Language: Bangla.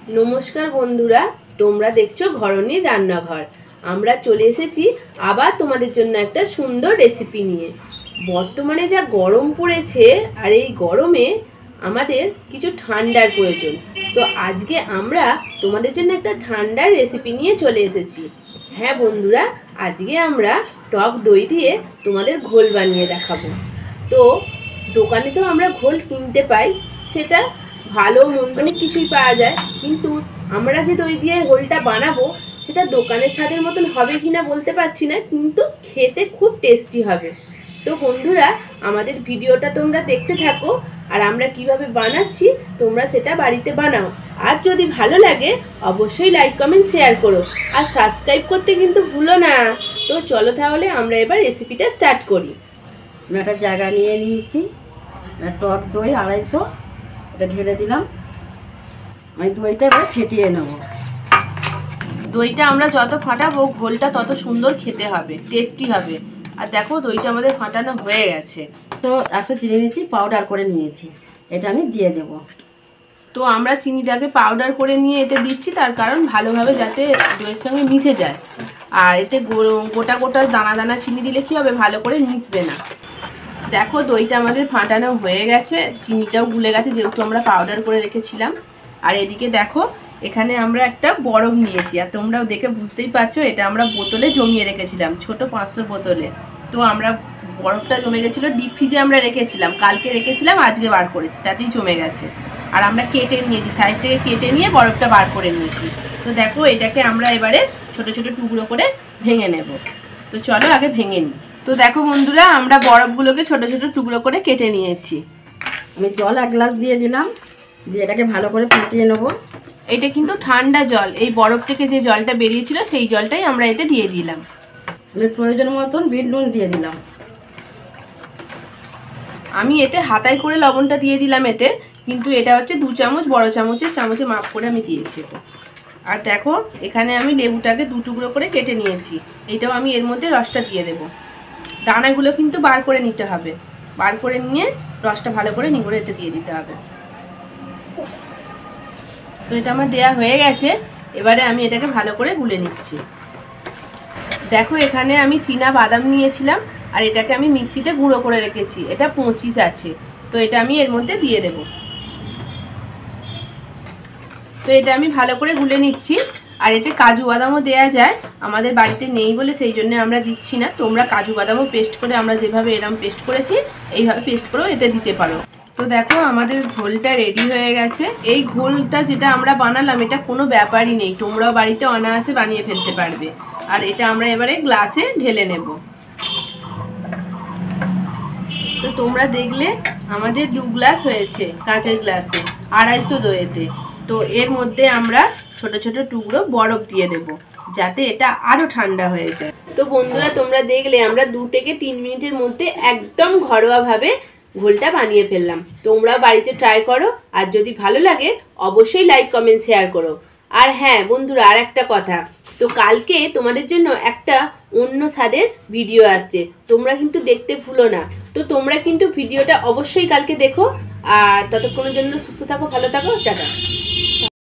নমস্কার বন্ধুরা, তোমরা দেখছো ঘরণী রান্নাঘর। আমরা চলে এসেছি আবার তোমাদের জন্য একটা সুন্দর রেসিপি নিয়ে। বর্তমানে যা গরম পড়েছে, আর এই গরমে আমাদের কিছু ঠান্ডার প্রয়োজন। তো আজকে আমরা তোমাদের জন্য একটা ঠান্ডার রেসিপি নিয়ে চলে এসেছি। হ্যাঁ বন্ধুরা, আজকে আমরা টক দই দিয়ে তোমাদের ঘোল বানিয়ে দেখাবো। তো দোকানে তো আমরা ঘোল কিনতে পাই, সেটা ভালো মন্দ অনেক কিছুই পাওয়া যায়, কিন্তু আমরা যে দই দিয়ে ঘোলটা বানাবো সেটা দোকানের স্বাদের মতন হবে কিনা বলতে পারছি না, কিন্তু খেতে খুব টেস্টি হবে। তো বন্ধুরা, আমাদের ভিডিওটা তোমরা দেখতে থাকো, আর আমরা কিভাবে বানাচ্ছি তোমরা সেটা বাড়িতে বানাও। আর যদি ভালো লাগে অবশ্যই লাইক কমেন্ট শেয়ার করো, আর সাবস্ক্রাইব করতে কিন্তু ভুলো না। তো চলো তাহলে আমরা এবার রেসিপিটা স্টার্ট করি। আমি একটা জায়গা নিয়ে নিয়েছি, টক দই 250, এটা ঢেলে দিলাম। আমি দইটা এবার ফেটিয়ে নেব। দইটা আমরা যত ফাটাবো ঘোলটা তত সুন্দর খেতে হবে, টেস্টি হবে। আর দেখো দইটা আমাদের ফাটানো হয়ে গেছে। তো 100 চিনি নিয়েছি, পাউডার করে নিয়েছি, এটা আমি দিয়ে দেব। তো আমরা চিনিটাকে পাউডার করে নিয়ে এতে দিচ্ছি, তার কারণ ভালোভাবে যাতে দইয়ের সঙ্গে মিশে যায়। আর এতে গোটা গোটা দানা দানা চিনি দিলে কি হবে, ভালো করে মিশবে না। দেখো দইটা আমাদের ফাটানো হয়ে গেছে, চিনিটাও গুলে গেছে যেহেতু আমরা পাউডার করে রেখেছিলাম। আর এদিকে দেখো এখানে আমরা একটা বরফ নিয়েছি, আর তোমরাও দেখে বুঝতেই পারছো এটা আমরা বোতলে জমিয়ে রেখেছিলাম, ছোট 500 বোতলে। তো আমরা বরফটা জমে গেছিলো, ডিপ ফ্রিজে আমরা রেখেছিলাম, কালকে রেখেছিলাম, আজকে বার করেছি, তাতেই জমে গেছে। আর আমরা কেটে নিয়েছি, সাইড থেকে কেটে নিয়ে বরফটা বার করে নিয়েছি। তো দেখো এটাকে আমরা এবারে ছোট ছোট টুকরো করে ভেঙে নেব। তো চলো আগে ভেঙে নিই। তো দেখো বন্ধুরা, আমরা বরফগুলোকে ছোট ছোট টুকরো করে কেটে নিয়েছি। আমি জল 1 গ্লাস দিয়ে দিলাম, দিয়ে এটাকে ভালো করে ফুটিয়ে নেব। এটা কিন্তু ঠান্ডা জল, এই বরফ থেকে যে জলটা বেরিয়েছিল সেই জলটাই আমরা এতে দিয়ে দিলাম। আমি প্রয়োজন মতন বিট নুন দিয়ে দিলাম। আমি এতে হাতায় করে লবণটা দিয়ে দিলাম এতে, কিন্তু এটা হচ্ছে 2 চামচ, বড় চামচে মাপ করে আমি দিয়েছি এটা। আর দেখো এখানে আমি লেবুটাকে 2 টুকরো করে কেটে নিয়েছি, এটাও আমি এর মধ্যে রসটা দিয়ে দেব। দানাগুলো কিন্তু বার করে নিতে হবে, বার করে নিয়ে রসটা ভালো করে নিগড়ে এতে দিয়ে দিতে হবে। তো এটা আমার দেয়া হয়ে গেছে, এবারে আমি এটাকে ভালো করে গুলে নিচ্ছি। দেখো এখানে আমি চীনা বাদাম নিয়েছিলাম, আর এটাকে আমি মিক্সিতে গুঁড়ো করে রেখেছি, এটা 25 আছে। তো এটা আমি এর মধ্যে দিয়ে দেব। তো এটা আমি ভালো করে গুলে নিচ্ছি। আর এতে কাজু বাদামও দেওয়া যায়, আমাদের বাড়িতে নেই বলে সেই জন্য আমরা দিচ্ছি না। তোমরা কাজু বাদামও পেস্ট করে, আমরা যেভাবে এরম পেস্ট করেছি এইভাবে পেস্ট করেও এতে দিতে পারো। তো দেখো আমাদের ঘোলটা রেডি হয়ে গেছে। এই ঘোলটা যেটা আমরা বানালাম এটা কোনো ব্যাপারই নেই, তোমরাও বাড়িতে অনায়াসে বানিয়ে ফেলতে পারবে। আর এটা আমরা এবারে গ্লাসে ঢেলে নেব। তো তোমরা দেখলে আমাদের 2 গ্লাস হয়েছে কাঁচের গ্লাসে 250 দইতে। তো এর মধ্যে আমরা ছোট ছোট টুকরো বরফ দিয়ে দেব, যাতে এটা আরো ঠান্ডা হয়ে যায়। তো বন্ধুরা তোমরা দেখলে আমরা 2 থেকে 3 মিনিটের মধ্যে একদম ঘরোয়াভাবে ঘোলটা বানিয়ে ফেললাম। তোমরা বাড়িতে ট্রাই করো, আর যদি ভালো লাগে অবশ্যই লাইক কমেন্ট শেয়ার করো। আর হ্যাঁ বন্ধুরা, আর একটা কথা, তো কালকে তোমাদের জন্য একটা অন্য স্বাদের ভিডিও আসছে, তোমরা কিন্তু দেখতে ভুলো না। তো তোমরা কিন্তু ভিডিওটা অবশ্যই কালকে দেখো। আর ততক্ষণের জন্য সুস্থ থাকো, ভালো থাকো, টাটা।